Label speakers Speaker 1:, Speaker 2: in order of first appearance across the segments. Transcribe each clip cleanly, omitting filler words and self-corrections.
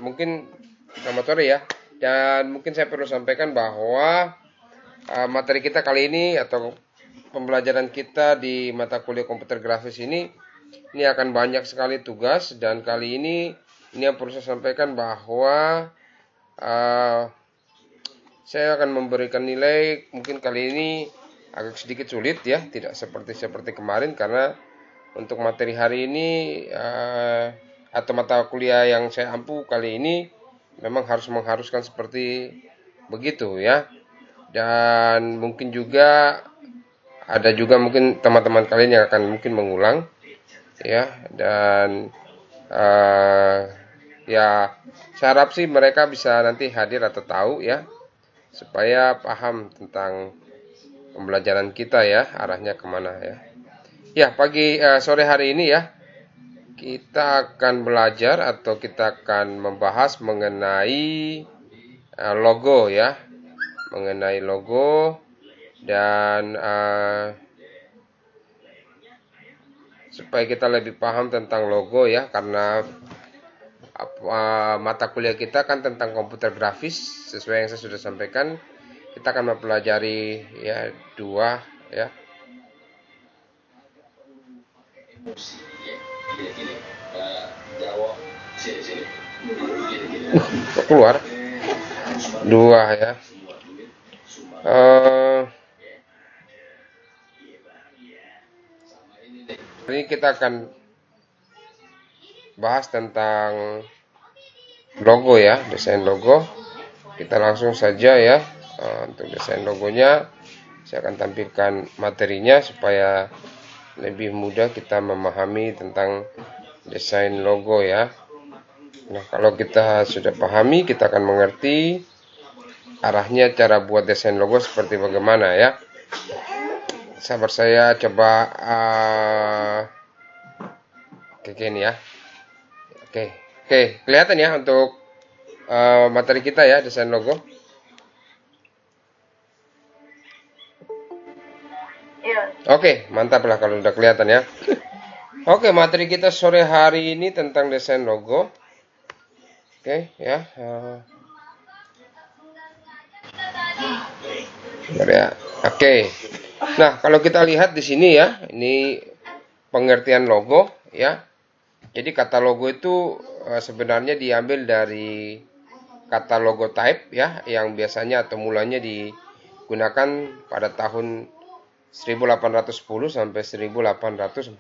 Speaker 1: Mungkin selamat sore ya. Dan mungkin saya perlu sampaikan bahwa materi kita kali ini atau pembelajaran kita di mata kuliah komputer grafis ini akan banyak sekali tugas, dan kali ini yang perlu saya sampaikan bahwa saya akan memberikan nilai mungkin kali ini agak sedikit sulit ya, tidak seperti kemarin, karena untuk materi hari ini atau mata kuliah yang saya ampu kali ini memang mengharuskan seperti begitu ya. Dan mungkin juga ada juga mungkin teman-teman kalian yang akan mungkin mengulang ya. Dan ya saya harap sih mereka bisa nanti hadir atau tahu ya, supaya paham tentang pembelajaran kita ya, arahnya kemana ya. Ya, sore hari ini ya, kita akan belajar atau kita akan membahas mengenai logo ya, mengenai logo. Dan supaya kita lebih paham tentang logo ya, karena mata kuliah kita kan tentang komputer grafis, sesuai yang saya sudah sampaikan. Kita akan mempelajari ya dua ya. Keluar dua ya. Ini kita akan bahas tentang logo ya, desain logo. Kita langsung saja ya. Untuk desain logonya saya akan tampilkan materinya supaya lebih mudah kita memahami tentang desain logo ya. Nah, kalau kita sudah pahami, kita akan mengerti arahnya cara buat desain logo seperti bagaimana ya. Sabar saya coba ini ya. Oke, kelihatan ya untuk materi kita ya, desain logo. Oke, mantap lah kalau udah kelihatan ya. Oke, materi kita sore hari ini tentang desain logo. Oke, ya. Oke. Nah, kalau kita lihat di sini ya, ini pengertian logo ya. Jadi kata logo itu sebenarnya diambil dari kata logotype ya, yang biasanya atau mulanya digunakan pada tahun 1810 sampai 1840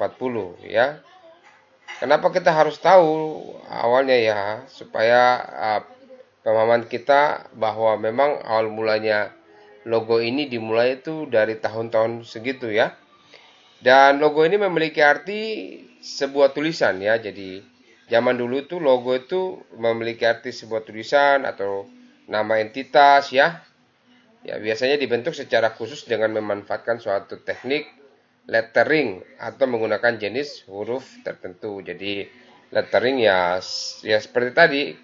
Speaker 1: ya. Kenapa kita harus tahu awalnya ya, supaya pemahaman kita bahwa memang awal mulanya logo ini dimulai itu dari tahun-tahun segitu ya. Dan logo ini memiliki arti sebuah tulisan ya. Jadi zaman dulu itu logo itu memiliki arti sebuah tulisan atau nama entitas ya. Ya, biasanya dibentuk secara khusus dengan memanfaatkan suatu teknik lettering atau menggunakan jenis huruf tertentu. Jadi lettering ya seperti tadi,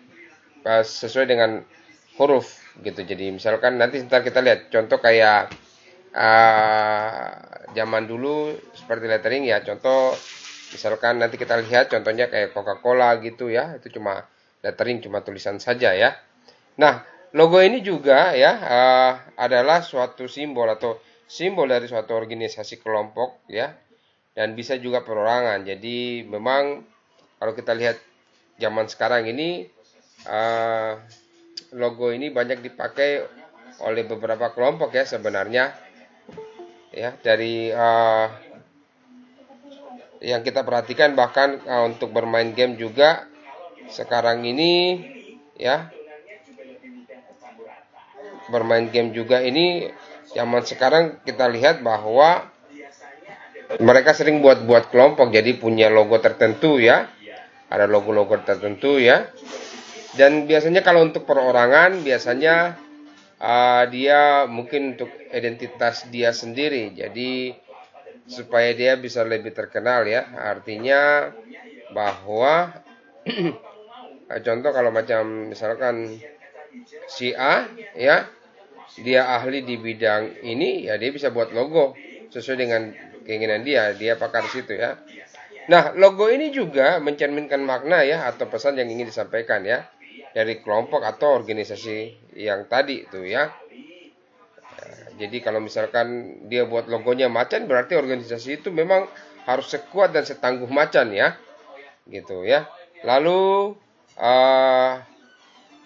Speaker 1: sesuai dengan huruf gitu. Jadi misalkan nanti ntar kita lihat contoh kayak zaman dulu seperti lettering ya. Contoh misalkan nanti kita lihat contohnya kayak Coca-Cola gitu ya. Itu cuma lettering, cuma tulisan saja ya. Nah, logo ini juga ya adalah suatu simbol atau simbol dari suatu organisasi kelompok ya, dan bisa juga perorangan. Jadi memang kalau kita lihat zaman sekarang ini logo ini banyak dipakai oleh beberapa kelompok ya sebenarnya ya. Dari yang kita perhatikan bahkan untuk bermain game juga sekarang ini ya, bermain game juga ini zaman sekarang kita lihat bahwa mereka sering buat kelompok, jadi punya logo tertentu ya, ada logo-logo tertentu ya. Dan biasanya kalau untuk perorangan biasanya dia mungkin untuk identitas dia sendiri, jadi supaya dia bisa lebih terkenal ya. Artinya bahwa contoh kalau macam misalkan si A ya, dia ahli di bidang ini ya, dia bisa buat logo sesuai dengan keinginan dia pakar situ ya. Nah, logo ini juga mencerminkan makna ya atau pesan yang ingin disampaikan ya dari kelompok atau organisasi yang tadi itu ya. Jadi kalau misalkan dia buat logonya macan, berarti organisasi itu memang harus sekuat dan setangguh macan ya, gitu ya. Lalu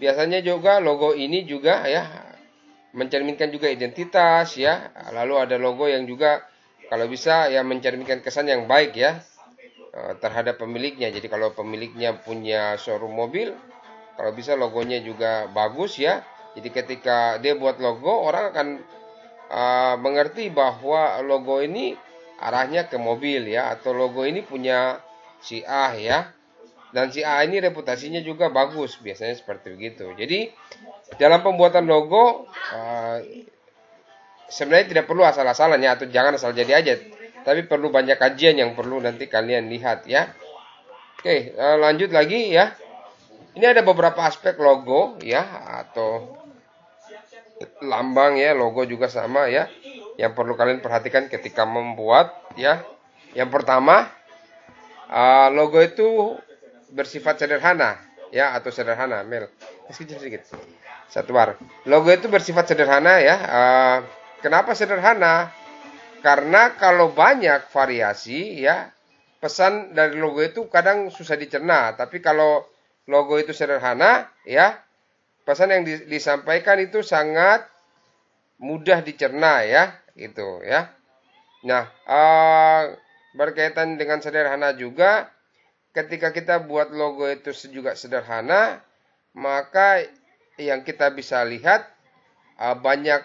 Speaker 1: biasanya juga logo ini juga ya mencerminkan juga identitas ya. Lalu ada logo yang juga kalau bisa ya mencerminkan kesan yang baik ya terhadap pemiliknya. Jadi kalau pemiliknya punya showroom mobil, kalau bisa logonya juga bagus ya. Jadi ketika dia buat logo, orang akan mengerti bahwa logo ini arahnya ke mobil ya, atau logo ini punya si A ya, dan si A ini reputasinya juga bagus, biasanya seperti begitu. Jadi dalam pembuatan logo sebenarnya tidak perlu asal-asalan ya, atau jangan asal jadi aja, tapi perlu banyak kajian yang perlu nanti kalian lihat ya. Oke, lanjut lagi ya. Ini ada beberapa aspek logo ya, atau lambang ya, logo juga sama ya, yang perlu kalian perhatikan ketika membuat ya. Yang pertama, logo itu bersifat sederhana ya, atau sederhana Mel sedikit satu bar. Logo itu bersifat sederhana ya. Kenapa sederhana? Karena kalau banyak variasi ya, pesan dari logo itu kadang susah dicerna. Tapi kalau logo itu sederhana ya, pesan yang disampaikan itu sangat mudah dicerna ya, gitu ya. Nah, berkaitan dengan sederhana juga, ketika kita buat logo itu juga sederhana, maka yang kita bisa lihat banyak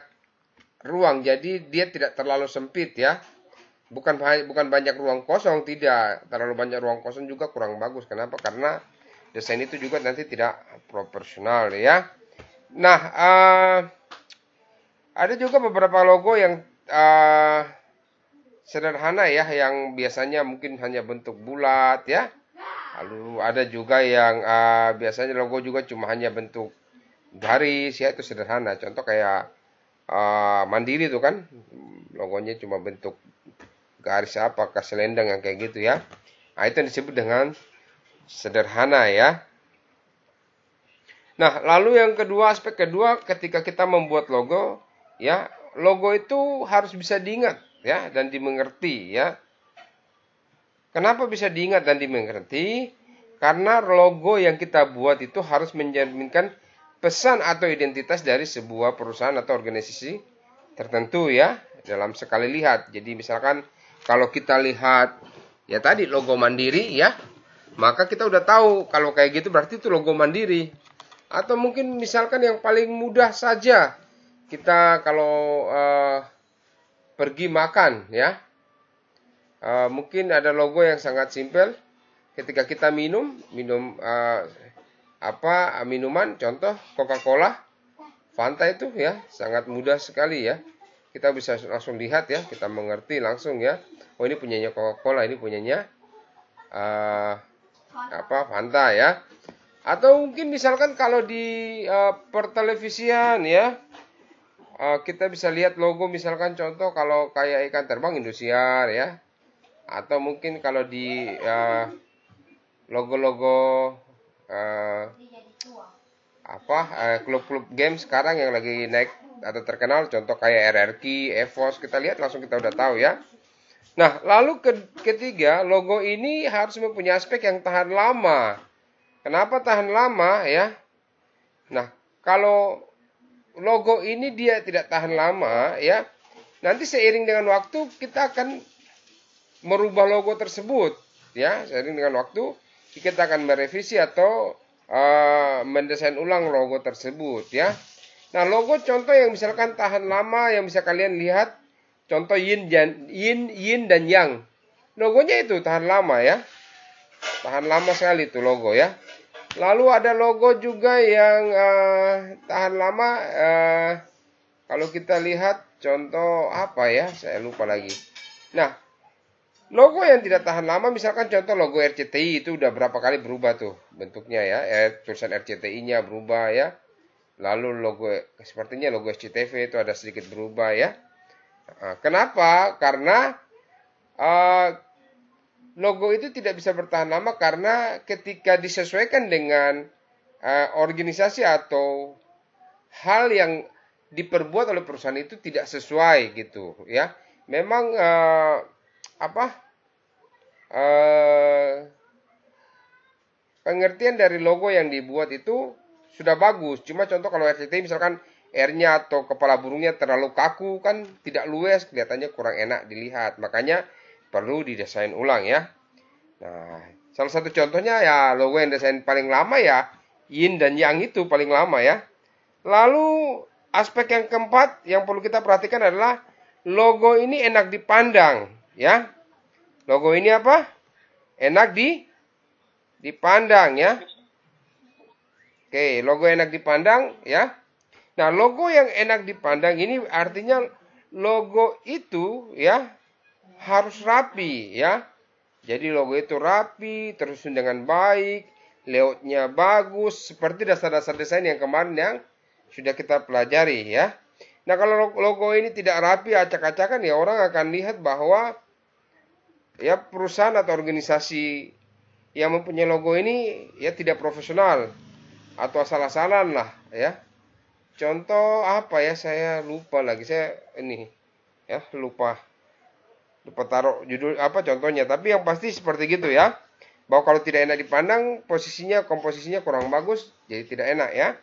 Speaker 1: ruang, jadi dia tidak terlalu sempit ya. Bukan banyak ruang kosong, tidak terlalu banyak ruang kosong juga kurang bagus. Kenapa? Karena desain itu juga nanti tidak proporsional ya. Nah, ada juga beberapa logo yang sederhana ya, yang biasanya mungkin hanya bentuk bulat ya. Lalu ada juga yang biasanya logo juga cuma hanya bentuk garis ya, itu sederhana. Contoh kayak Mandiri itu kan logonya cuma bentuk garis apakah selendang yang kayak gitu ya. Nah, itu yang disebut dengan sederhana ya. Nah, lalu yang kedua, aspek kedua ketika kita membuat logo ya, logo itu harus bisa diingat ya dan dimengerti ya. Kenapa bisa diingat dan dimengerti? Karena logo yang kita buat itu harus mencerminkan pesan atau identitas dari sebuah perusahaan atau organisasi tertentu ya, dalam sekali lihat. Jadi misalkan kalau kita lihat ya tadi logo Mandiri ya, maka kita udah tahu kalau kayak gitu berarti itu logo Mandiri. Atau mungkin misalkan yang paling mudah saja, kita kalau pergi makan ya, mungkin ada logo yang sangat simpel. Ketika kita minum minuman, contoh Coca-Cola, Fanta itu ya, sangat mudah sekali ya. Kita bisa langsung lihat ya, kita mengerti langsung ya. Oh, ini punyanya Coca-Cola, ini punyanya Fanta ya. Atau mungkin misalkan kalau di pertelevisian ya, kita bisa lihat logo misalkan contoh kalau kayak ikan terbang Indosiar ya. Atau mungkin kalau di logo-logo klub-klub game sekarang yang lagi naik atau terkenal, contoh kayak RRQ, EVOS, kita lihat langsung kita udah tahu ya. Nah, lalu ketiga, logo ini harus mempunyai aspek yang tahan lama. Kenapa tahan lama ya? Nah, kalau logo ini dia tidak tahan lama ya, nanti seiring dengan waktu kita akan merubah logo tersebut ya. Seiring dengan waktu kita akan merevisi atau mendesain ulang logo tersebut ya. Nah, logo contoh yang misalkan tahan lama yang bisa kalian lihat, contoh yin dan yang. Logonya itu tahan lama ya. Tahan lama sekali itu logo ya. Lalu ada logo juga yang tahan lama. Kalau kita lihat contoh apa ya, saya lupa lagi. Nah, logo yang tidak tahan lama, misalkan contoh logo RCTI itu udah berapa kali berubah tuh bentuknya ya. Tulisan RCTI-nya berubah ya. Lalu logo sepertinya logo SCTV itu ada sedikit berubah ya. Kenapa? Karena logo itu tidak bisa bertahan lama karena ketika disesuaikan dengan organisasi atau hal yang diperbuat oleh perusahaan itu tidak sesuai gitu ya. Memang pengertian dari logo yang dibuat itu sudah bagus. Cuma contoh kalau RCTI misalkan R-nya atau kepala burungnya terlalu kaku kan tidak luwes, kelihatannya kurang enak dilihat. Makanya perlu didesain ulang ya. Nah, salah satu contohnya ya logo yang desain paling lama ya Yin dan Yang itu paling lama ya. Lalu aspek yang keempat yang perlu kita perhatikan adalah logo ini enak dipandang ya. Logo ini apa? Enak dipandang ya. Oke, logo enak dipandang ya. Nah, logo yang enak dipandang ini artinya logo itu ya harus rapi ya. Jadi logo itu rapi, tersusun dengan baik, layoutnya bagus, seperti dasar-dasar desain yang kemarin yang sudah kita pelajari ya. Nah, kalau logo ini tidak rapi, acak-acakan ya orang akan lihat bahwa ya perusahaan atau organisasi yang mempunyai logo ini ya tidak profesional atau asal-asalan lah ya. Contoh apa ya, saya lupa lagi, saya ini ya lupa taruh judul apa contohnya, tapi yang pasti seperti gitu ya, bahwa kalau tidak enak dipandang komposisinya kurang bagus, jadi tidak enak ya.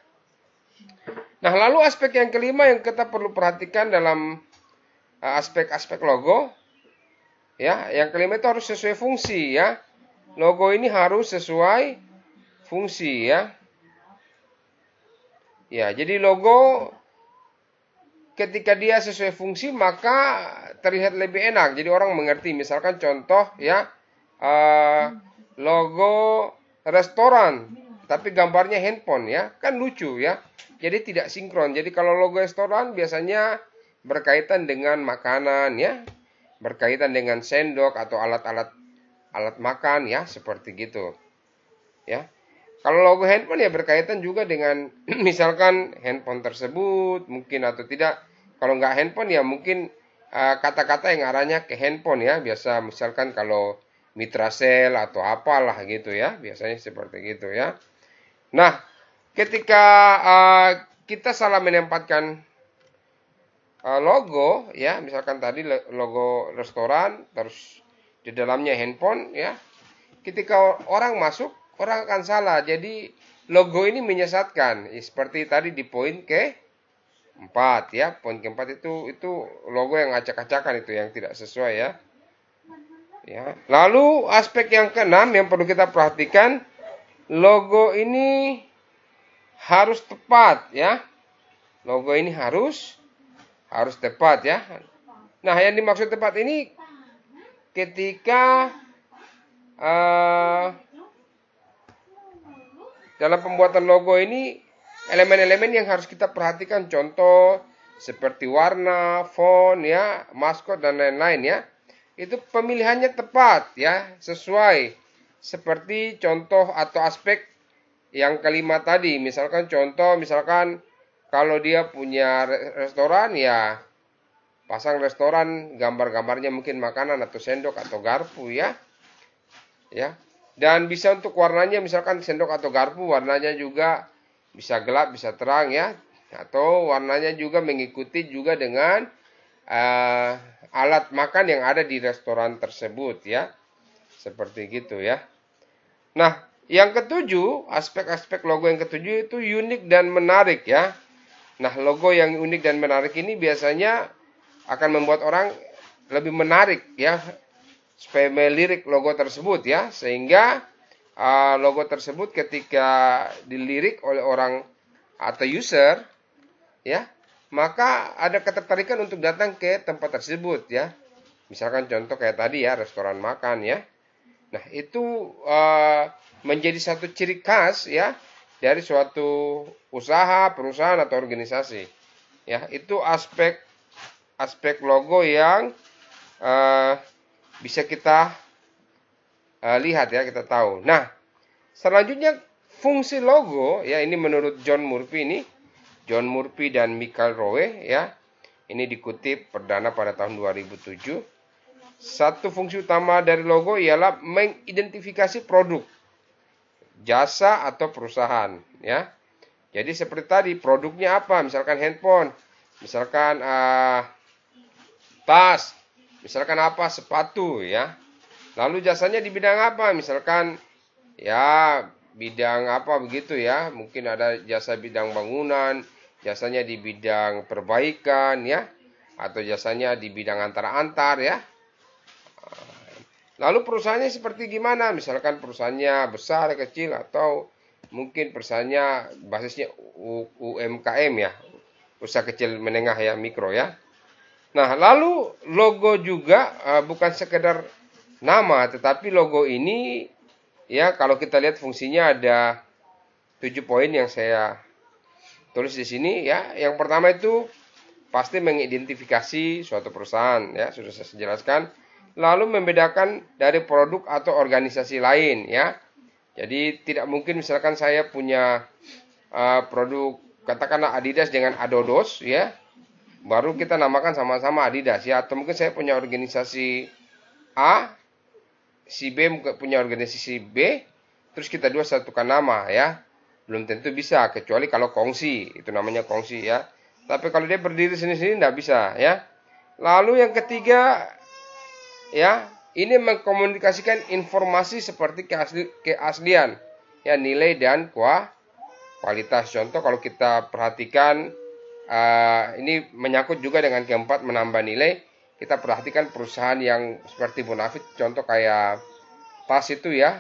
Speaker 1: Nah, lalu aspek yang kelima yang kita perlu perhatikan dalam aspek-aspek logo ya, yang kelima itu harus sesuai fungsi ya. Logo ini harus sesuai fungsi ya. Ya, jadi logo ketika dia sesuai fungsi maka terlihat lebih enak. Jadi orang mengerti. Misalkan contoh ya, logo restoran tapi gambarnya handphone ya, kan lucu ya. Jadi tidak sinkron. Jadi kalau logo restoran biasanya berkaitan dengan makanan ya, berkaitan dengan sendok atau alat-alat makan ya, seperti gitu ya. Kalau logo handphone ya berkaitan juga dengan misalkan handphone tersebut mungkin atau tidak. Kalau nggak handphone ya mungkin kata-kata yang arahnya ke handphone ya. Biasa misalkan kalau Mitrasel atau apalah gitu ya. Biasanya seperti gitu ya. Nah, ketika kita salah menempatkan logo ya. Misalkan tadi logo restoran terus di dalamnya handphone ya. Ketika orang masuk, orang akan salah. Jadi logo ini menyesatkan. Seperti tadi di poin ke-4 ya. Poin ke-4 itu logo yang acak-acakan, itu yang tidak sesuai ya. Ya. Lalu aspek yang ke-6 yang perlu kita perhatikan, logo ini harus tepat ya. Logo ini harus tepat ya. Nah, yang dimaksud tepat ini ketika dalam pembuatan logo ini elemen-elemen yang harus kita perhatikan, contoh seperti warna, font ya, maskot dan lain-lain ya. Itu pemilihannya tepat ya, sesuai seperti contoh atau aspek yang kelima tadi. Misalkan kalau dia punya restoran ya pasang restoran, gambar-gambarnya mungkin makanan atau sendok atau garpu ya. Ya. Dan bisa untuk warnanya, misalkan sendok atau garpu warnanya juga bisa gelap, bisa terang ya. Atau warnanya juga mengikuti juga dengan alat makan yang ada di restoran tersebut ya. Seperti gitu ya. Nah, yang ketujuh, aspek-aspek logo yang ketujuh itu unik dan menarik ya. Nah, logo yang unik dan menarik ini biasanya akan membuat orang lebih menarik ya, supaya melirik logo tersebut ya, sehingga logo tersebut ketika dilirik oleh orang atau user ya, maka ada ketertarikan untuk datang ke tempat tersebut ya. Misalkan contoh kayak tadi ya, restoran makan ya. Nah, itu menjadi satu ciri khas ya dari suatu usaha, perusahaan atau organisasi. Ya, itu aspek logo yang bisa kita lihat ya, kita tahu. Nah, selanjutnya fungsi logo ya, ini menurut John Murphy dan Michael Rowe ya. Ini dikutip perdana pada tahun 2007. satu fungsi utama dari logo ialah mengidentifikasi produk, jasa atau perusahaan, ya. Jadi seperti tadi, produknya apa? Misalkan handphone, misalkan tas, misalkan apa? Sepatu, ya. Lalu jasanya di bidang apa? Misalkan ya bidang apa begitu ya. Mungkin ada jasa bidang bangunan, jasanya di bidang perbaikan ya, atau jasanya di bidang antar-antar ya. Lalu perusahaannya seperti gimana? Misalkan perusahaannya besar, kecil, atau mungkin perusahaannya basisnya UMKM ya, usaha kecil menengah ya, mikro ya. Nah, lalu logo juga bukan sekedar nama, tetapi logo ini ya kalau kita lihat fungsinya ada 7 poin yang saya tulis di sini ya. Yang pertama itu pasti mengidentifikasi suatu perusahaan ya, sudah saya jelaskan. Lalu membedakan dari produk atau organisasi lain ya. Jadi tidak mungkin misalkan saya punya produk katakanlah Adidas dengan Adodos ya, baru kita namakan sama-sama Adidas ya. Atau mungkin saya punya organisasi A, si B punya organisasi B, terus kita dua satukan nama ya. Belum tentu bisa, kecuali kalau kongsi, itu namanya kongsi ya. Tapi kalau dia berdiri sendiri-sendiri tidak bisa ya. Lalu yang ketiga ya, ini mengkomunikasikan informasi seperti keaslian ya, nilai dan kualitas. Contoh kalau kita perhatikan ini menyangkut juga dengan keempat, menambah nilai. Kita perhatikan perusahaan yang seperti Bonafit, contoh kayak tas itu ya,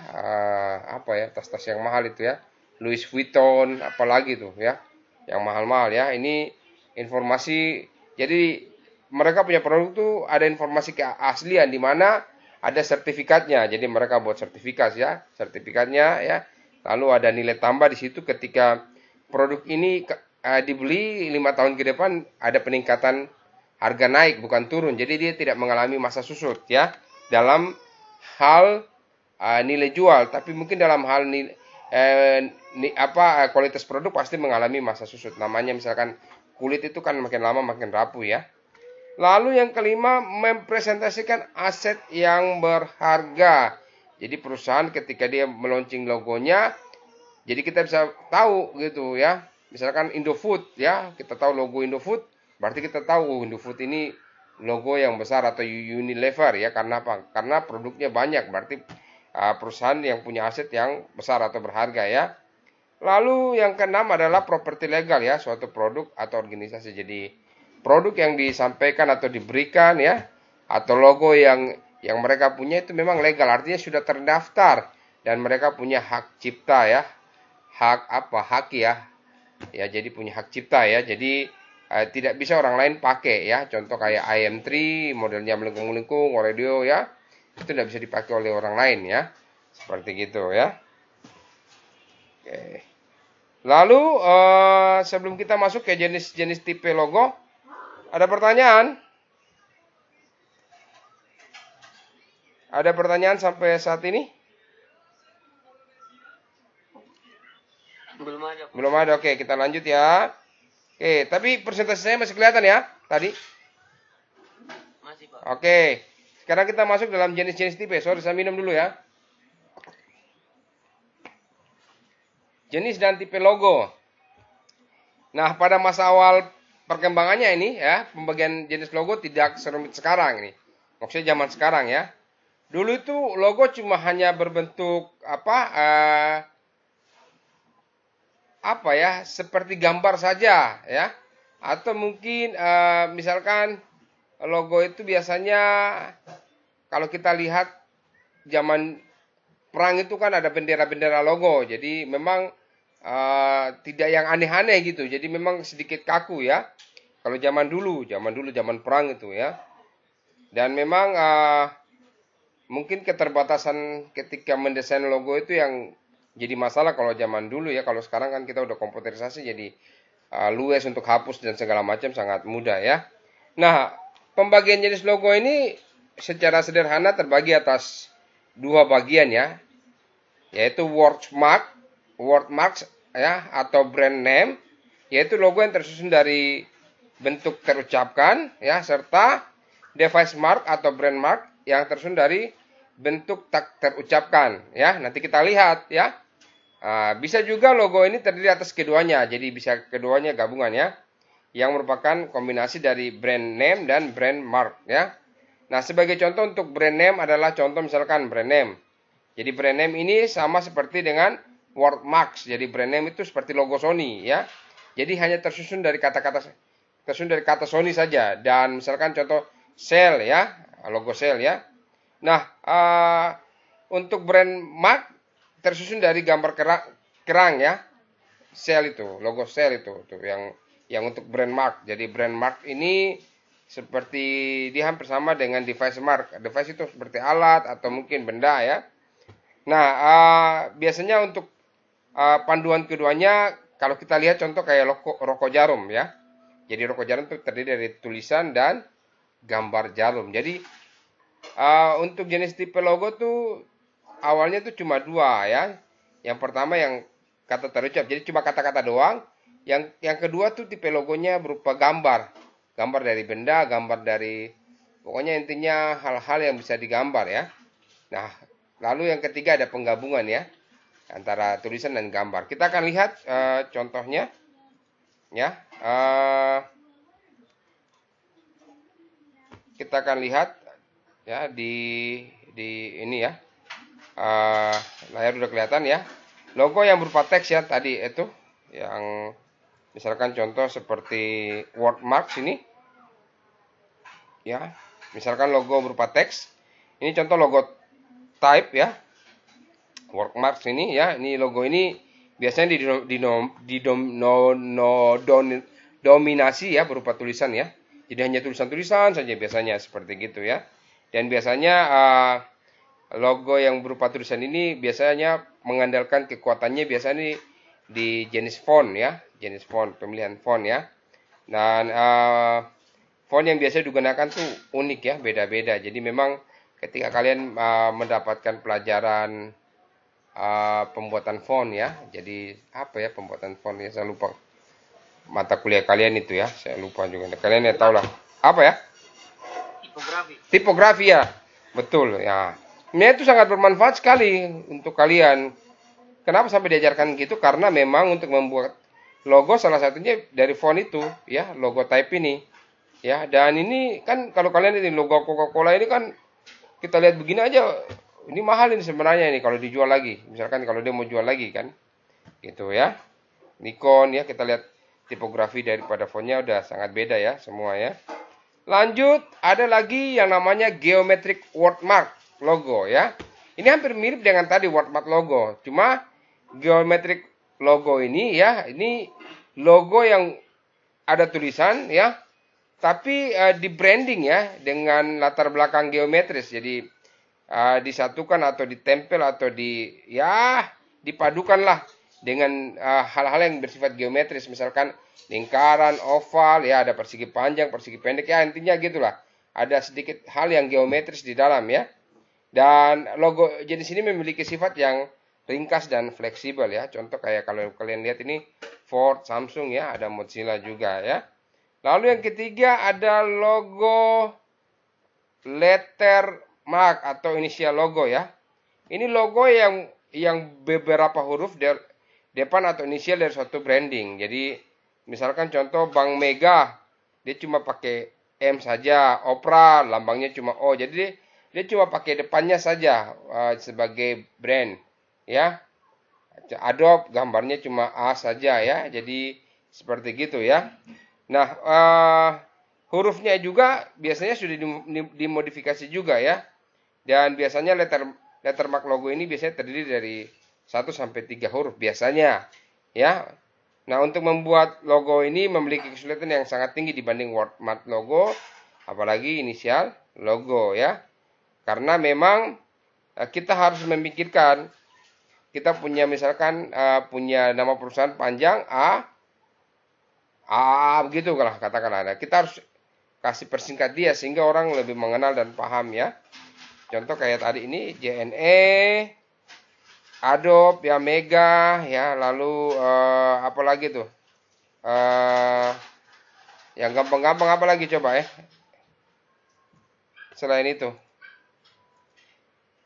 Speaker 1: apa ya, tas-tas yang mahal itu ya, Louis Vuitton, apalagi tuh ya, yang mahal-mahal ya. Ini informasi, jadi mereka punya produk tuh ada informasi keaslian di mana ada sertifikatnya. Jadi mereka buat sertifikat ya, sertifikatnya ya. Lalu ada nilai tambah di situ ketika produk ini dibeli 5 tahun ke depan, ada peningkatan harga naik bukan turun. Jadi dia tidak mengalami masa susut ya dalam hal nilai jual, tapi mungkin dalam hal kualitas produk pasti mengalami masa susut. Namanya misalkan kulit itu kan makin lama makin rapuh ya. Lalu yang kelima, mempresentasikan aset yang berharga. Jadi perusahaan ketika dia meluncing logonya, jadi kita bisa tahu gitu ya. Misalkan Indofood ya, kita tahu logo Indofood, berarti kita tahu Indofood ini logo yang besar, atau Unilever ya. Karena apa? Karena produknya banyak, berarti perusahaan yang punya aset yang besar atau berharga ya. Lalu yang keenam adalah properti legal ya, suatu produk atau organisasi. Jadi produk yang disampaikan atau diberikan ya, atau logo yang mereka punya itu memang legal, artinya sudah terdaftar dan mereka punya hak cipta ya, hak ya, jadi punya hak cipta ya. Jadi tidak bisa orang lain pakai ya. Contoh kayak IM3 modelnya melengkung-melengkung, radio ya, itu tidak bisa dipakai oleh orang lain ya, seperti gitu ya. Oke. Lalu sebelum kita masuk ke jenis-jenis tipe logo, ada pertanyaan? Ada pertanyaan sampai saat ini?
Speaker 2: Belum ada.
Speaker 1: Belum ada. Oke, kita lanjut ya. Oke, tapi presentasi saya masih kelihatan ya tadi?
Speaker 2: Masih, Pak.
Speaker 1: Oke. Sekarang kita masuk dalam jenis-jenis tipe. Sorry, saya minum dulu ya. Jenis dan tipe logo. Nah, pada masa awal perkembangannya ini ya, pembagian jenis logo tidak serumit sekarang ini. Maksudnya zaman sekarang ya. Dulu itu logo cuma hanya berbentuk seperti gambar saja ya. Atau mungkin misalkan logo itu biasanya kalau kita lihat zaman perang itu kan ada bendera-bendera logo. Jadi memang tidak yang aneh-aneh gitu. Jadi memang sedikit kaku ya. Kalau zaman perang itu ya. Dan memang mungkin keterbatasan ketika mendesain logo itu yang jadi masalah kalau zaman dulu ya. Kalau sekarang kan kita udah komputerisasi, jadi luas untuk hapus dan segala macam sangat mudah ya. Nah, pembagian jenis logo ini secara sederhana terbagi atas 2 bagian ya. Yaitu wordmarks ya, atau brand name, yaitu logo yang tersusun dari bentuk terucapkan ya, serta device mark atau brand mark yang tersusun dari bentuk tak terucapkan ya. Nanti kita lihat ya. Bisa juga logo ini terdiri atas keduanya, jadi bisa keduanya gabungan ya, yang merupakan kombinasi dari brand name dan brand mark ya. Nah, sebagai contoh untuk brand name adalah contoh misalkan brand name. Jadi brand name ini sama seperti dengan wordmarks. Jadi brand name itu seperti logo Sony ya. Jadi hanya tersusun dari kata Sony saja. Dan misalkan contoh Shell ya, logo Shell ya. Nah, untuk brand mark tersusun dari gambar kerang ya. Shell itu, logo Shell itu tuh yang untuk brand mark. Jadi brand mark ini seperti dia hampir sama dengan device mark. Device itu seperti alat atau mungkin benda ya. Nah, biasanya untuk panduan keduanya kalau kita lihat contoh kayak rokok jarum ya. Jadi rokok jarum itu terdiri dari tulisan dan gambar jarum. Jadi untuk jenis tipe logo tuh awalnya tuh cuma dua ya. Yang pertama yang kata terucap, jadi cuma kata-kata doang. Yang kedua tuh tipe logonya berupa gambar. Gambar dari benda, gambar dari pokoknya intinya hal-hal yang bisa digambar ya. Nah, lalu yang ketiga ada penggabungan ya antara tulisan dan gambar. Kita akan lihat contohnya ya. Kita akan lihat ya di ini ya. Layar udah kelihatan ya. Logo yang berupa teks ya tadi itu yang misalkan contoh seperti wordmark ini ya. Misalkan logo berupa teks. Ini contoh logo type ya. Wordmark ini ya. Ini logo ini biasanya didominasi ya berupa tulisan ya. Jadi hanya tulisan-tulisan saja biasanya seperti gitu ya. Dan biasanya logo yang berupa tulisan ini biasanya mengandalkan kekuatannya biasanya di jenis font ya, jenis font, pemilihan font ya. Dan font yang biasa digunakan tuh unik ya, beda-beda. Jadi memang ketika kalian mendapatkan pelajaran pembuatan font ya, jadi apa ya pembuatan font ya, saya lupa mata kuliah kalian itu ya, saya lupa juga. Kalian ya tahu lah apa ya? Tipografi ya, betul ya. Ini itu sangat bermanfaat sekali untuk kalian. Kenapa sampai diajarkan gitu? Karena memang untuk membuat logo salah satunya dari font itu, ya, logo type ini. Ya, dan ini kan kalau kalian ini logo Coca-Cola ini kan kita lihat begini aja, ini mahal ini sebenarnya ini kalau dijual lagi. Misalkan kalau dia mau jual lagi kan. Gitu ya. Nikon ya, kita lihat tipografi daripada fontnya udah sangat beda ya semua ya. Lanjut, ada lagi yang namanya geometric wordmark logo ya. Ini hampir mirip dengan tadi wordmark logo. Cuma geometric logo ini ya, ini logo yang ada tulisan ya. Tapi di branding ya dengan latar belakang geometris. Jadi disatukan atau ditempel atau dipadukanlah dengan hal-hal yang bersifat geometris. Misalkan lingkaran, oval, ya ada persegi panjang, persegi pendek, ya intinya gitulah. Ada sedikit hal yang geometris di dalam ya. Dan logo jenis ini memiliki sifat yang ringkas dan fleksibel ya. Contoh kayak kalau kalian lihat ini Ford, Samsung ya, ada Mozilla juga ya. Lalu yang ketiga ada logo letter mark atau inisial logo ya. Ini logo yang beberapa huruf depan atau inisial dari suatu branding. Jadi misalkan contoh Bank Mega, dia cuma pakai M saja, Opera lambangnya cuma O. Jadi dia cuma pakai depannya saja sebagai brand, ya. Adobe gambarnya cuma A saja ya. Jadi seperti gitu ya. Nah, hurufnya juga biasanya sudah dimodifikasi juga ya. Dan biasanya lettermark logo ini biasanya terdiri dari 1 sampai 3 huruf biasanya, ya. Nah, untuk membuat logo ini memiliki kesulitan yang sangat tinggi dibanding wordmark logo, apalagi inisial logo ya. Karena memang kita harus memikirkan, kita punya misalkan punya nama perusahaan panjang begitu kalau katakanlah. Nah, kita harus kasih persingkat dia sehingga orang lebih mengenal dan paham ya. Contoh kayak tadi ini JNE, Adobe ya, Mega ya, lalu apa lagi tuh? Yang gampang-gampang apa lagi coba ya? Selain itu.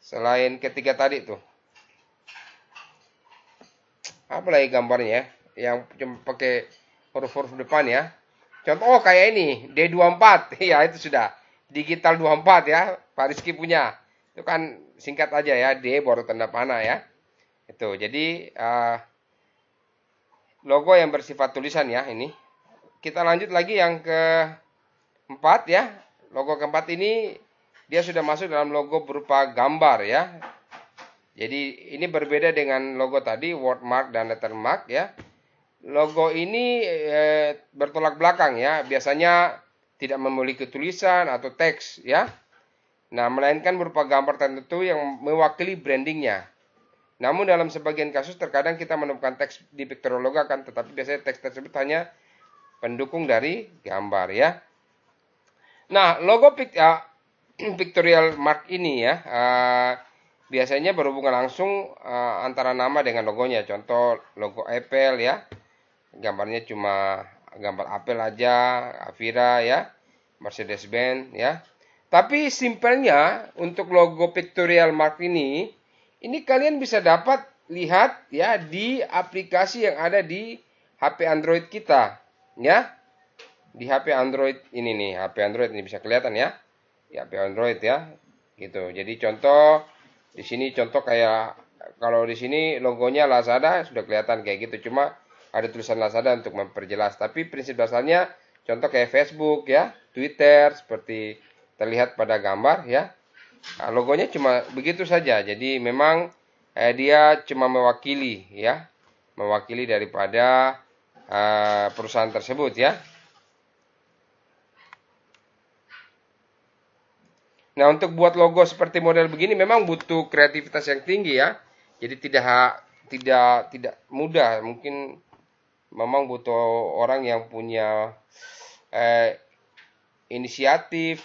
Speaker 1: Selain ketiga tadi tuh. Apa lagi gambarnya ya? Yang cuma pakai huruf-huruf depan ya. Contoh kayak ini, D24. Ya, itu sudah. Digital 24 ya. Pak Rizky punya. Itu kan singkat aja ya, D baru tanda panah ya. Itu. Jadi logo yang bersifat tulisan ya ini. Kita lanjut lagi yang keempat ya. Logo keempat ini dia sudah masuk dalam logo berupa gambar ya. Jadi ini berbeda dengan logo tadi, wordmark dan lettermark ya. Logo ini bertolak belakang ya. Biasanya tidak memiliki tulisan atau teks ya. Nah, melainkan berupa gambar tertentu yang mewakili brandingnya. Namun dalam sebagian kasus terkadang kita menemukan teks di pictorial logo kan, tetapi biasanya teks tersebut hanya pendukung dari gambar ya. Nah, logo pictorial mark ini ya biasanya berhubungan langsung antara nama dengan logonya. Contoh logo Apple ya, gambarnya cuma gambar Apple aja, Avira ya, Mercedes-Benz ya. Tapi simpelnya untuk logo pictorial mark ini kalian bisa dapat lihat ya di aplikasi yang ada di HP Android kita ya. Di HP Android ini nih, HP Android ini bisa kelihatan ya. Di HP Android ya. Gitu. Jadi contoh di sini contoh kayak kalau di sini logonya Lazada sudah kelihatan kayak gitu, cuma ada tulisan Lazada untuk memperjelas. Tapi prinsip dasarnya contoh kayak Facebook ya, Twitter seperti terlihat pada gambar ya. Nah, logonya cuma begitu saja. Jadi memang dia cuma mewakili ya, mewakili daripada perusahaan tersebut ya. Nah, untuk buat logo seperti model begini memang butuh kreativitas yang tinggi ya. Jadi tidak mudah. Mungkin memang butuh orang yang punya inisiatif,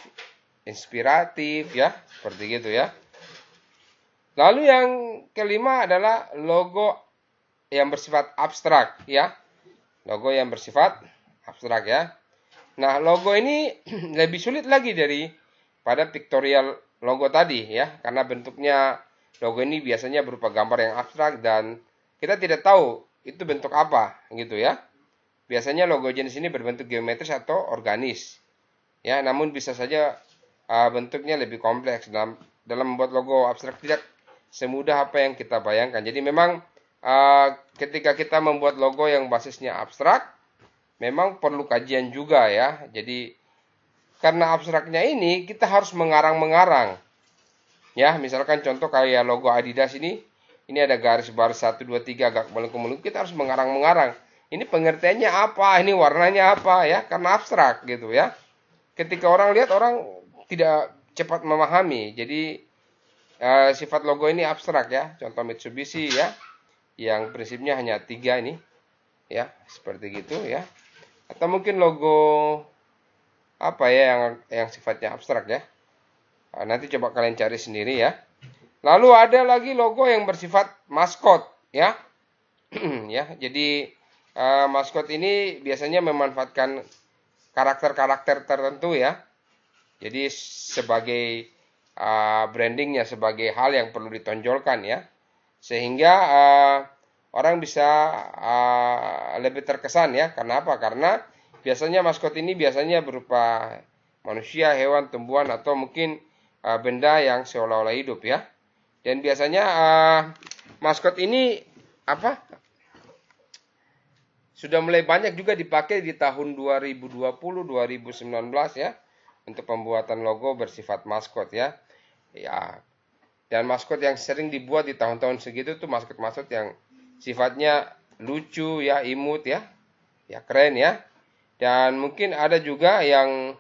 Speaker 1: inspiratif ya, seperti gitu ya. Lalu yang kelima adalah logo yang bersifat abstrak ya. Logo yang bersifat abstrak ya. Nah, logo ini lebih sulit lagi pada pictorial logo tadi ya, karena bentuknya logo ini biasanya berupa gambar yang abstrak dan kita tidak tahu itu bentuk apa gitu ya. Biasanya logo jenis ini berbentuk geometris atau organis ya, namun bisa saja bentuknya lebih kompleks. Dalam membuat logo abstrak tidak semudah apa yang kita bayangkan. Jadi memang ketika kita membuat logo yang basisnya abstrak memang perlu kajian juga ya. Jadi karena abstraknya ini kita harus mengarang-mengarang. Ya, misalkan contoh kayak logo Adidas ini ada garis baris 1 2 3 agak melengkung-melengkung, kita harus mengarang-mengarang. Ini pengertiannya apa, ini warnanya apa ya, karena abstrak gitu ya. Ketika orang lihat orang tidak cepat memahami. Jadi sifat logo ini abstrak ya. Contoh Mitsubishi ya, yang prinsipnya hanya 3 ini ya, seperti gitu ya. Atau mungkin logo apa ya yang sifatnya abstrak ya. Nanti coba kalian cari sendiri ya. Lalu ada lagi logo yang bersifat maskot ya. Ya, jadi maskot ini biasanya memanfaatkan karakter-karakter tertentu ya. Jadi sebagai brandingnya, sebagai hal yang perlu ditonjolkan ya. Sehingga orang bisa lebih terkesan ya. Karena apa? Karena biasanya maskot ini biasanya berupa manusia, hewan, tumbuhan, atau mungkin benda yang seolah-olah hidup ya. Dan biasanya maskot ini sudah mulai banyak juga dipakai di tahun 2020, 2019 ya. Untuk pembuatan logo bersifat maskot ya. Ya. Dan maskot yang sering dibuat di tahun-tahun segitu tuh maskot-maskot yang sifatnya lucu ya, imut ya. Ya, keren ya. Dan mungkin ada juga yang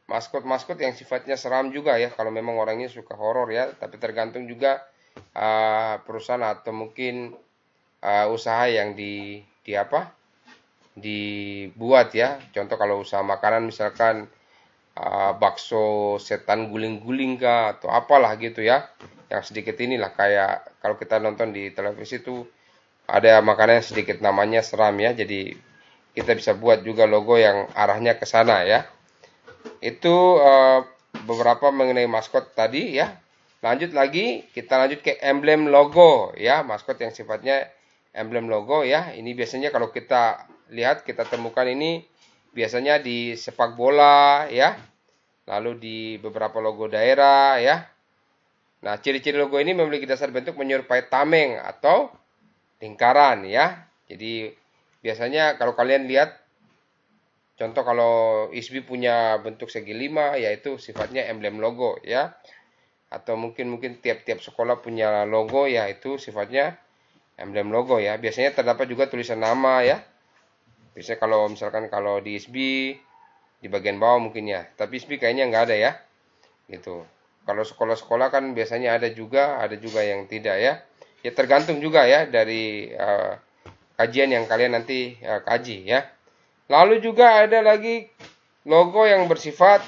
Speaker 1: maskot-maskot yang sifatnya seram juga ya, kalau memang orangnya suka horor ya. Tapi tergantung juga perusahaan atau mungkin usaha yang dibuat ya. Contoh kalau usaha makanan misalkan bakso setan guling-guling kah atau apalah gitu ya. Yang sedikit inilah kayak kalau kita nonton di televisi itu ada makanan yang sedikit namanya seram ya. Jadi kita bisa buat juga logo yang arahnya ke sana ya. Itu beberapa mengenai maskot tadi ya. Lanjut lagi, kita lanjut ke emblem logo ya, maskot yang sifatnya emblem logo ya. Ini biasanya kalau kita lihat, kita temukan ini biasanya di sepak bola ya, lalu di beberapa logo daerah ya. Nah, ciri-ciri logo ini memiliki dasar bentuk menyerupai tameng atau lingkaran ya. Jadi biasanya kalau kalian lihat, contoh kalau ISBI punya bentuk segi 5, yaitu sifatnya emblem logo ya. Atau mungkin tiap-tiap sekolah punya logo, yaitu sifatnya emblem logo ya. Biasanya terdapat juga tulisan nama ya. Biasanya kalau misalkan kalau di ISBI di bagian bawah mungkin ya. Tapi ISBI kayaknya nggak ada ya. Gitu. Kalau sekolah-sekolah kan biasanya ada juga yang tidak ya. Ya tergantung juga ya dari kajian yang kalian nanti kaji ya. Lalu juga ada lagi logo yang bersifat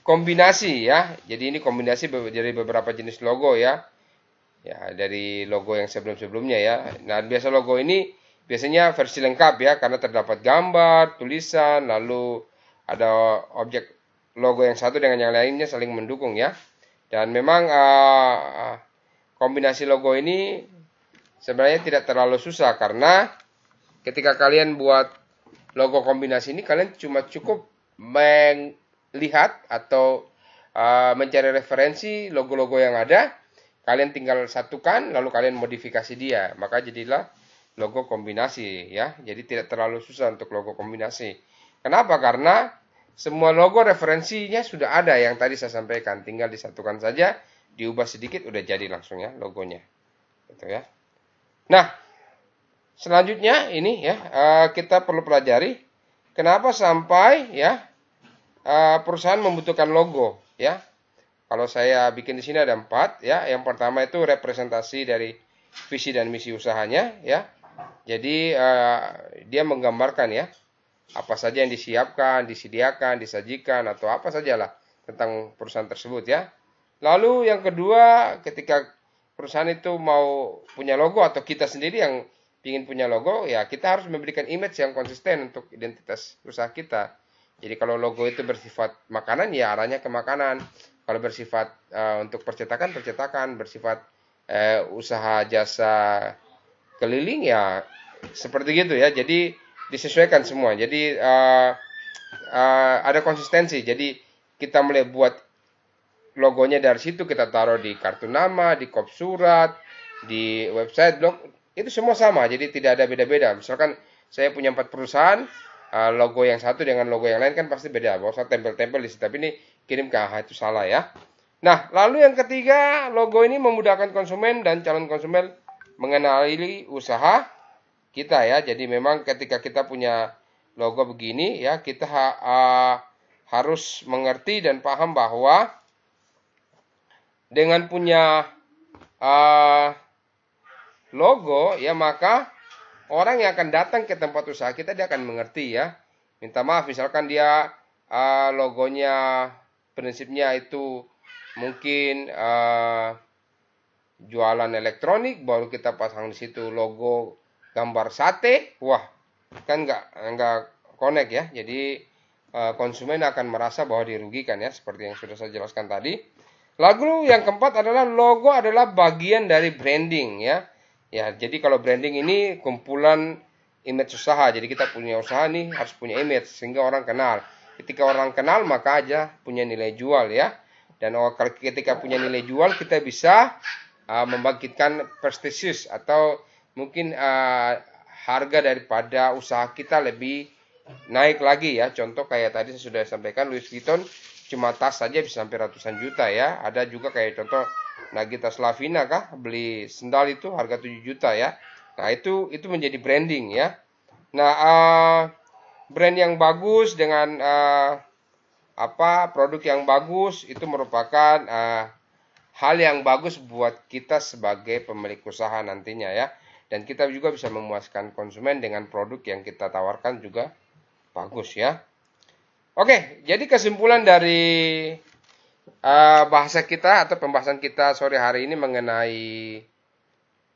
Speaker 1: kombinasi ya. Jadi ini kombinasi dari beberapa jenis logo ya. Ya, dari logo yang sebelum-sebelumnya ya. Nah, logo ini biasanya versi lengkap ya, karena terdapat gambar, tulisan, lalu ada objek logo yang satu dengan yang lainnya saling mendukung ya. Dan memang kombinasi logo ini sebenarnya tidak terlalu susah, karena ketika kalian buat logo kombinasi ini, kalian cuma cukup melihat atau mencari referensi logo-logo yang ada, kalian tinggal satukan lalu kalian modifikasi dia, maka jadilah logo kombinasi ya. Jadi tidak terlalu susah untuk logo kombinasi. Kenapa? Karena semua logo referensinya sudah ada yang tadi saya sampaikan, tinggal disatukan saja, diubah sedikit udah jadi langsung ya logonya. Gitu ya. Nah, selanjutnya ini ya, kita perlu pelajari kenapa sampai ya perusahaan membutuhkan logo ya. Kalau saya bikin di sini ada 4 ya. Yang pertama itu representasi dari visi dan misi usahanya ya. Jadi dia menggambarkan ya apa saja yang disiapkan, disediakan, disajikan atau apa sajalah tentang perusahaan tersebut ya. Lalu yang kedua, ketika perusahaan itu mau punya logo atau kita sendiri yang ingin punya logo, ya kita harus memberikan image yang konsisten untuk identitas usaha kita. Jadi kalau logo itu bersifat makanan, ya arahnya ke makanan. Kalau bersifat untuk percetakan, bersifat usaha jasa keliling, ya seperti gitu ya. Jadi disesuaikan semua. Jadi ada konsistensi. Jadi kita mulai buat logonya dari situ, kita taruh di kartu nama, di kop surat, di website, blog, itu semua sama. Jadi tidak ada beda-beda. Misalkan saya punya 4 perusahaan, logo yang satu dengan logo yang lain kan pasti beda. Bahwa saya tempel-tempel di situ, tapi ini kirim ke itu salah ya. Nah, lalu yang ketiga, logo ini memudahkan konsumen dan calon konsumen mengenali usaha kita ya. Jadi memang ketika kita punya logo begini ya, kita harus mengerti dan paham bahwa dengan punya logo ya, maka orang yang akan datang ke tempat usaha kita, dia akan mengerti ya. Minta maaf misalkan dia logonya prinsipnya itu mungkin jualan elektronik, baru kita pasang di situ logo gambar sate, wah kan nggak connect ya. Jadi konsumen akan merasa bahwa dirugikan ya, seperti yang sudah saya jelaskan tadi. Lalu yang keempat adalah logo adalah bagian dari branding ya. Ya, jadi kalau branding ini kumpulan image usaha. Jadi kita punya usaha nih harus punya image sehingga orang kenal. Ketika orang kenal maka aja punya nilai jual ya. Dan ketika punya nilai jual kita bisa membangkitkan prestisius atau mungkin harga daripada usaha kita lebih naik lagi ya. Contoh kayak tadi saya sudah sampaikan, Louis Vuitton cuma tas saja bisa sampai ratusan juta ya. Ada juga kayak contoh Nagita Slavina kah, beli sendal itu harga 7 juta ya. Nah, itu menjadi branding ya. Nah, brand yang bagus dengan produk yang bagus itu merupakan hal yang bagus buat kita sebagai pemilik usaha nantinya ya. Dan kita juga bisa memuaskan konsumen dengan produk yang kita tawarkan juga bagus ya. Oke, jadi kesimpulan dari bahasa kita atau pembahasan kita sore hari ini mengenai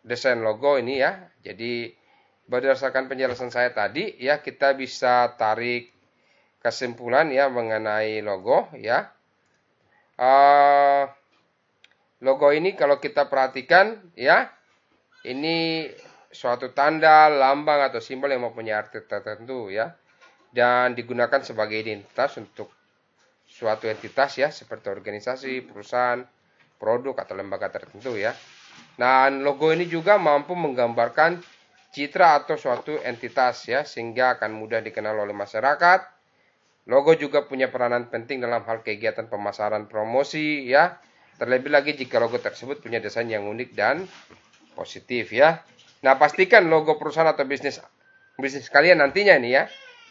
Speaker 1: desain logo ini ya. Jadi berdasarkan penjelasan saya tadi ya, kita bisa tarik kesimpulan ya mengenai logo ya. logo ini kalau kita perhatikan ya, ini suatu tanda, lambang atau simbol yang mempunyai arti tertentu ya, dan digunakan sebagai identitas untuk suatu entitas ya, seperti organisasi, perusahaan, produk atau lembaga tertentu ya. Nah, logo ini juga mampu menggambarkan citra atau suatu entitas ya, sehingga akan mudah dikenal oleh masyarakat. Logo juga punya peranan penting dalam hal kegiatan pemasaran promosi ya. Terlebih lagi jika logo tersebut punya desain yang unik dan positif ya. Nah, pastikan logo perusahaan atau bisnis kalian nantinya nih ya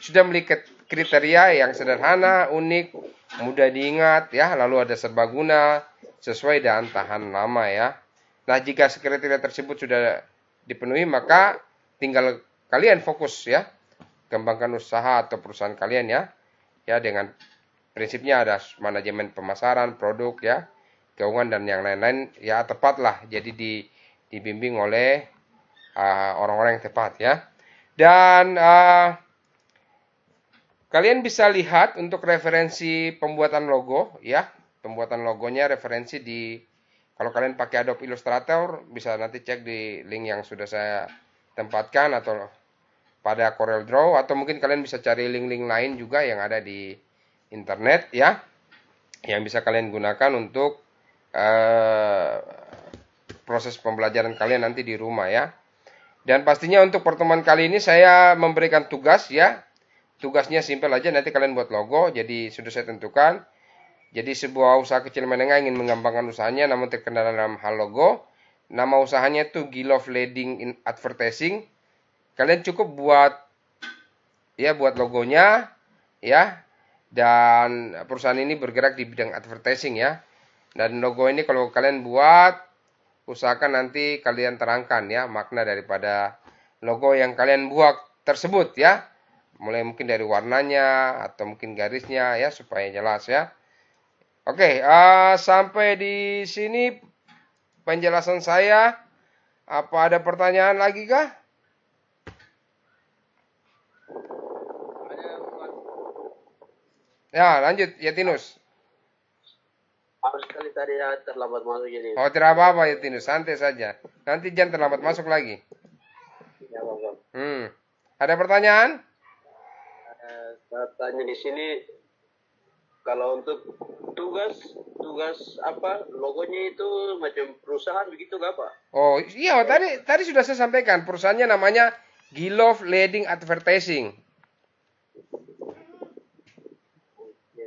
Speaker 1: sudah memiliki kriteria yang sederhana, unik, mudah diingat ya, lalu ada serbaguna, sesuai dan tahan lama ya. Nah, jika kriteria tersebut sudah dipenuhi, maka tinggal kalian fokus ya, kembangkan usaha atau perusahaan kalian ya. Ya, dengan prinsipnya ada manajemen pemasaran, produk ya, keuangan dan yang lain-lain ya, tepatlah. Jadi dibimbing oleh orang-orang yang tepat ya. Dan kalian bisa lihat untuk referensi pembuatan logo ya. Pembuatan logonya referensi kalau kalian pakai Adobe Illustrator bisa nanti cek di link yang sudah saya tempatkan atau pada CorelDRAW, atau mungkin kalian bisa cari link-link lain juga yang ada di internet ya, yang bisa kalian gunakan untuk proses pembelajaran kalian nanti di rumah ya. Dan pastinya untuk pertemuan kali ini saya memberikan tugas ya. Tugasnya simpel aja, nanti kalian buat logo. Jadi sudah saya tentukan. Jadi sebuah usaha kecil menengah ingin mengembangkan usahanya namun terkendala dalam hal logo. Nama usahanya itu Gilov Leading in Advertising. Kalian cukup buat logonya ya. Dan perusahaan ini bergerak di bidang advertising ya. Dan logo ini kalau kalian buat, usahakan nanti kalian terangkan ya makna daripada logo yang kalian buat tersebut ya. Mulai mungkin dari warnanya atau mungkin garisnya ya, supaya jelas ya. Oke, sampai di sini penjelasan saya. Apa ada pertanyaan lagi kah? Ya, lanjut ya Tinus.
Speaker 2: Harus sekali tadi ya terlambat masuk jadi.
Speaker 1: Oh, tidak apa-apa ya Tinus, santai saja. Nanti jangan terlambat masuk lagi.
Speaker 2: Ya, Bang.
Speaker 1: Ada pertanyaan?
Speaker 2: Tanya di sini, kalau untuk tugas apa logonya itu macam perusahaan begitu gak Pak?
Speaker 1: Oh iya, tadi sudah saya sampaikan, perusahaannya namanya Gilov Leading Advertising.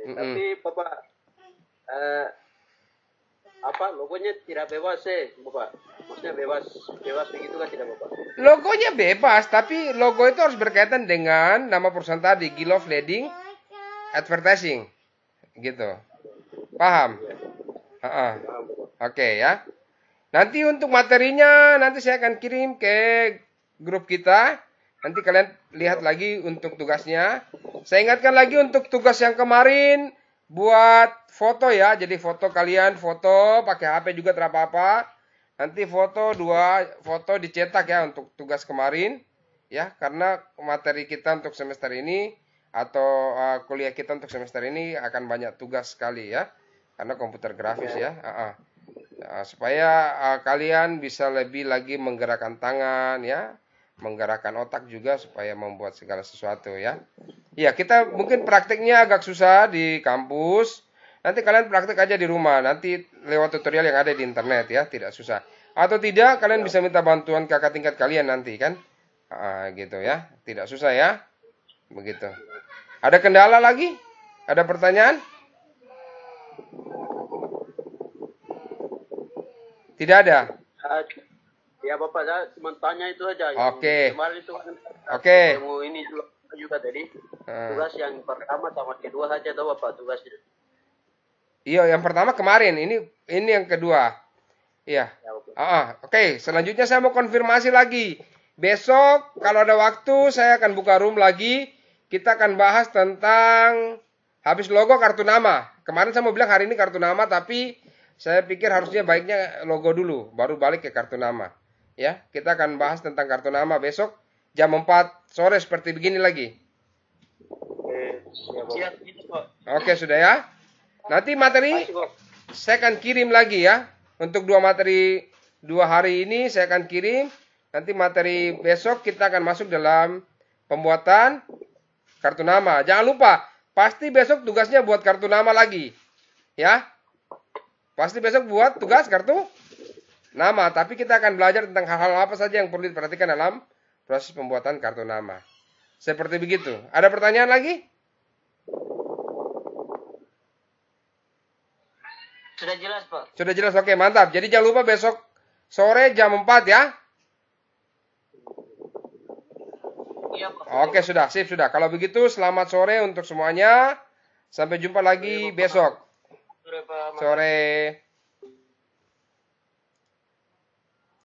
Speaker 2: Tapi Bapak apa logonya tidak bebas Bapak? Maksudnya bebas begitu kan tidak Bapak?
Speaker 1: Logonya bebas, tapi logo itu harus berkaitan dengan nama perusahaan tadi, Gilov Leading Advertising. Gitu. Paham? Oke ya. Nanti untuk materinya nanti saya akan kirim ke grup kita. Nanti kalian lihat lagi untuk tugasnya. Saya ingatkan lagi untuk tugas yang kemarin buat foto ya. Jadi foto kalian foto pakai HP juga tidak apa-apa. Nanti dua foto dicetak ya untuk tugas kemarin ya, karena materi kita untuk semester ini atau kuliah kita untuk semester ini akan banyak tugas sekali ya, karena komputer grafis ya. Supaya kalian bisa lebih lagi menggerakkan tangan ya, menggerakkan otak juga supaya membuat segala sesuatu ya. Ya, kita mungkin prakteknya agak susah di kampus. Nanti kalian praktek aja di rumah, nanti lewat tutorial yang ada di internet ya, tidak susah. Atau tidak, kalian bisa minta bantuan kakak tingkat kalian nanti kan. Gitu ya, tidak susah ya. Begitu. Ada kendala lagi? Ada pertanyaan? Tidak ada?
Speaker 2: Ya Bapak, saya cuma tanya itu aja.
Speaker 1: Oke.
Speaker 2: Kemarin itu kan
Speaker 1: Oke.
Speaker 2: ini juga tadi. Tugas yang pertama sama kedua saja tahu Bapak tugasnya.
Speaker 1: Iya, yang pertama kemarin, ini yang kedua. Iya. Oke, selanjutnya saya mau konfirmasi lagi. Besok kalau ada waktu saya akan buka room lagi. Kita akan bahas tentang habis logo kartu nama. Kemarin saya mau bilang hari ini kartu nama, tapi saya pikir harusnya baiknya logo dulu, baru balik ke kartu nama. Ya, kita akan bahas tentang kartu nama besok jam 4 sore seperti begini lagi. Oke, sudah ya. Nanti materi saya akan kirim lagi ya. Untuk 2 hari ini saya akan kirim. Nanti materi besok kita akan masuk dalam pembuatan kartu nama. Jangan lupa, pasti besok tugasnya buat kartu nama lagi. Ya. Pasti besok buat tugas kartu nama. Tapi kita akan belajar tentang hal-hal apa saja yang perlu diperhatikan dalam proses pembuatan kartu nama. Seperti begitu. Ada pertanyaan lagi?
Speaker 3: Sudah jelas, Pak.
Speaker 1: Sudah jelas, oke, mantap. Jadi jangan lupa besok sore jam 4 ya.
Speaker 3: Iya, Pak.
Speaker 1: Oke, sudah, sip, sudah. Kalau begitu, selamat sore untuk semuanya. Sampai jumpa lagi besok.
Speaker 3: Sore, Pak.
Speaker 1: Sore.